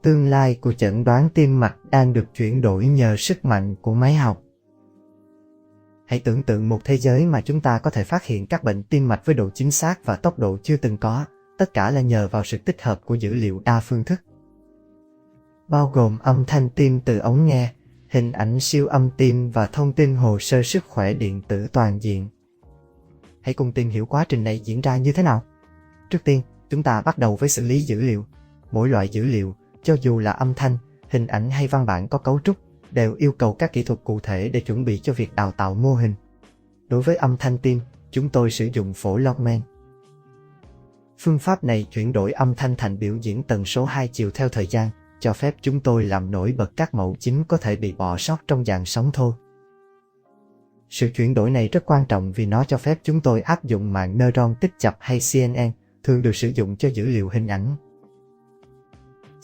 Tương lai của chẩn đoán tim mạch đang được chuyển đổi nhờ sức mạnh của máy học. Hãy tưởng tượng một thế giới mà chúng ta có thể phát hiện các bệnh tim mạch với độ chính xác và tốc độ chưa từng có, tất cả là nhờ vào sự tích hợp của dữ liệu đa phương thức. Bao gồm âm thanh tim từ ống nghe, hình ảnh siêu âm tim và thông tin hồ sơ sức khỏe điện tử toàn diện. Hãy cùng tìm hiểu quá trình này diễn ra như thế nào. Trước tiên, chúng ta bắt đầu với xử lý dữ liệu. Mỗi loại dữ liệu, cho dù là âm thanh, hình ảnh hay văn bản có cấu trúc, đều yêu cầu các kỹ thuật cụ thể để chuẩn bị cho việc đào tạo mô hình. Đối với âm thanh tim, chúng tôi sử dụng phổ Logman. Phương pháp này chuyển đổi âm thanh thành biểu diễn tần số 2 chiều theo thời gian, cho phép chúng tôi làm nổi bật các mẫu chính có thể bị bỏ sót trong dàn sóng thô. Sự chuyển đổi này rất quan trọng vì nó cho phép chúng tôi áp dụng mạng neuron tích chập hay CNN, thường được sử dụng cho dữ liệu hình ảnh.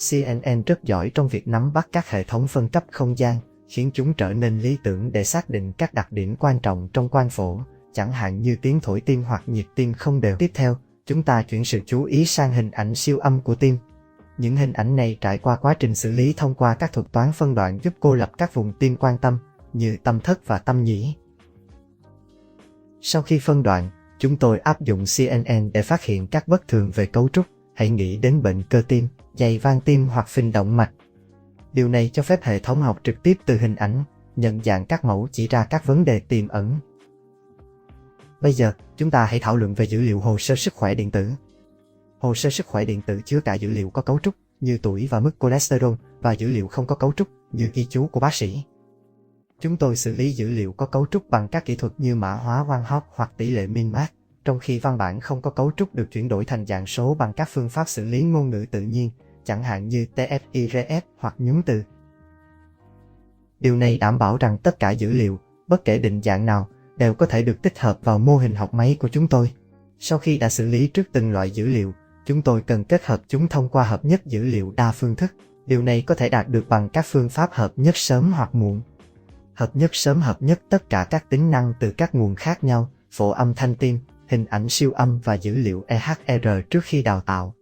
CNN rất giỏi trong việc nắm bắt các hệ thống phân cấp không gian, khiến chúng trở nên lý tưởng để xác định các đặc điểm quan trọng trong quang phổ, chẳng hạn như tiếng thổi tim hoặc nhịp tim không đều. Tiếp theo, chúng ta chuyển sự chú ý sang hình ảnh siêu âm của tim. Những hình ảnh này trải qua quá trình xử lý thông qua các thuật toán phân đoạn giúp cô lập các vùng tim quan tâm, như tâm thất và tâm nhĩ. Sau khi phân đoạn, chúng tôi áp dụng CNN để phát hiện các bất thường về cấu trúc. Hãy nghĩ đến bệnh cơ tim, dày van tim hoặc phình động mạch. Điều này cho phép hệ thống học trực tiếp từ hình ảnh, nhận dạng các mẫu chỉ ra các vấn đề tiềm ẩn. Bây giờ, chúng ta hãy thảo luận về dữ liệu hồ sơ sức khỏe điện tử. Hồ sơ sức khỏe điện tử chứa cả dữ liệu có cấu trúc như tuổi và mức cholesterol và dữ liệu không có cấu trúc như ghi chú của bác sĩ. Chúng tôi xử lý dữ liệu có cấu trúc bằng các kỹ thuật như mã hóa One Hot hoặc tỷ lệ min-max, trong khi văn bản không có cấu trúc được chuyển đổi thành dạng số bằng các phương pháp xử lý ngôn ngữ tự nhiên, chẳng hạn như TF-IRF hoặc nhúng từ. Điều này đảm bảo rằng tất cả dữ liệu, bất kể định dạng nào, đều có thể được tích hợp vào mô hình học máy của chúng tôi. Sau khi đã xử lý trước từng loại dữ liệu, chúng tôi cần kết hợp chúng thông qua hợp nhất dữ liệu đa phương thức. Điều này có thể đạt được bằng các phương pháp hợp nhất sớm hoặc muộn. Hợp nhất sớm hợp nhất tất cả các tính năng từ các nguồn khác nhau, phổ âm thanh tim, hình ảnh siêu âm và dữ liệu EHR trước khi đào tạo.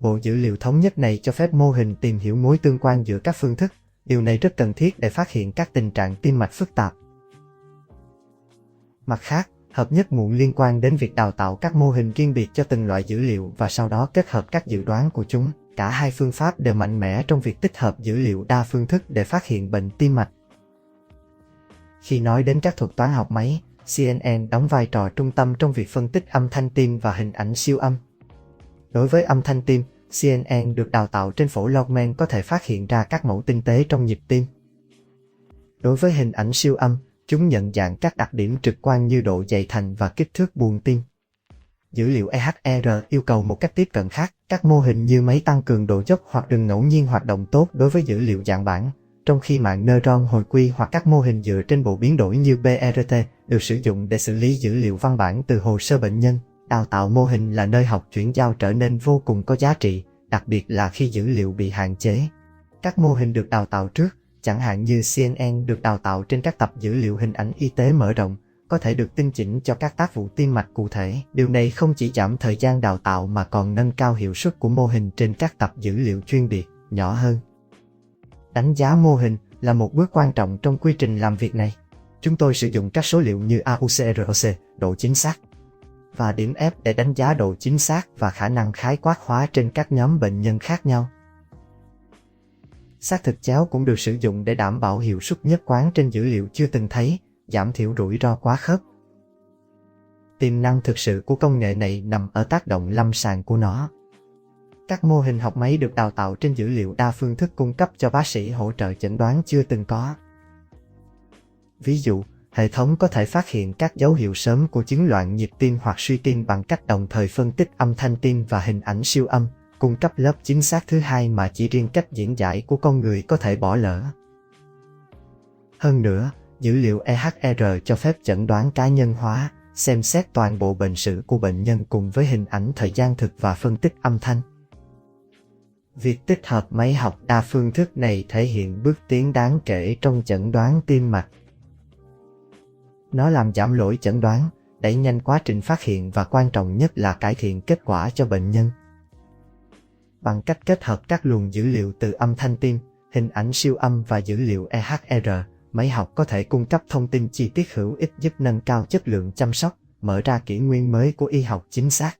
Bộ dữ liệu thống nhất này cho phép mô hình tìm hiểu mối tương quan giữa các phương thức. Điều này rất cần thiết để phát hiện các tình trạng tim mạch phức tạp. Mặt khác, hợp nhất muộn liên quan đến việc đào tạo các mô hình riêng biệt cho từng loại dữ liệu và sau đó kết hợp các dự đoán của chúng. Cả hai phương pháp đều mạnh mẽ trong việc tích hợp dữ liệu đa phương thức để phát hiện bệnh tim mạch. Khi nói đến các thuật toán học máy, CNN đóng vai trò trung tâm trong việc phân tích âm thanh tim và hình ảnh siêu âm. Đối với âm thanh tim, CNN được đào tạo trên phổ Logman có thể phát hiện ra các mẫu tinh tế trong nhịp tim. Đối với hình ảnh siêu âm, chúng nhận dạng các đặc điểm trực quan như độ dày thành và kích thước buồng tim. Dữ liệu EHR yêu cầu một cách tiếp cận khác, các mô hình như máy tăng cường độ dốc hoặc rừng ngẫu nhiên hoạt động tốt đối với dữ liệu dạng bản, trong khi mạng neuron hồi quy hoặc các mô hình dựa trên bộ biến đổi như BRT được sử dụng để xử lý dữ liệu văn bản từ hồ sơ bệnh nhân. Đào tạo mô hình là nơi học chuyển giao trở nên vô cùng có giá trị, đặc biệt là khi dữ liệu bị hạn chế. Các mô hình được đào tạo trước, chẳng hạn như CNN được đào tạo trên các tập dữ liệu hình ảnh y tế mở rộng, có thể được tinh chỉnh cho các tác vụ tim mạch cụ thể. Điều này không chỉ giảm thời gian đào tạo mà còn nâng cao hiệu suất của mô hình trên các tập dữ liệu chuyên biệt, nhỏ hơn. Đánh giá mô hình là một bước quan trọng trong quy trình làm việc này. Chúng tôi sử dụng các số liệu như AUC/ROC, độ chính xác, và điểm F để đánh giá độ chính xác và khả năng khái quát hóa trên các nhóm bệnh nhân khác nhau. Xác thực chéo cũng được sử dụng để đảm bảo hiệu suất nhất quán trên dữ liệu chưa từng thấy, giảm thiểu rủi ro quá khớp. Tiềm năng thực sự của công nghệ này nằm ở tác động lâm sàng của nó. Các mô hình học máy được đào tạo trên dữ liệu đa phương thức cung cấp cho bác sĩ hỗ trợ chẩn đoán chưa từng có. Ví dụ, hệ thống có thể phát hiện các dấu hiệu sớm của chứng loạn nhịp tim hoặc suy tim bằng cách đồng thời phân tích âm thanh tim và hình ảnh siêu âm, cung cấp lớp chính xác thứ hai mà chỉ riêng cách diễn giải của con người có thể bỏ lỡ. Hơn nữa, dữ liệu EHR cho phép chẩn đoán cá nhân hóa, xem xét toàn bộ bệnh sử của bệnh nhân cùng với hình ảnh thời gian thực và phân tích âm thanh. Việc tích hợp máy học đa phương thức này thể hiện bước tiến đáng kể trong chẩn đoán tim mạch. Nó làm giảm lỗi chẩn đoán, đẩy nhanh quá trình phát hiện và quan trọng nhất là cải thiện kết quả cho bệnh nhân. bằng cách kết hợp các luồng dữ liệu từ âm thanh tim, hình ảnh siêu âm và dữ liệu EHR. Máy học có thể cung cấp thông tin chi tiết hữu ích giúp nâng cao chất lượng chăm sóc, mở ra kỷ nguyên mới của y học chính xác.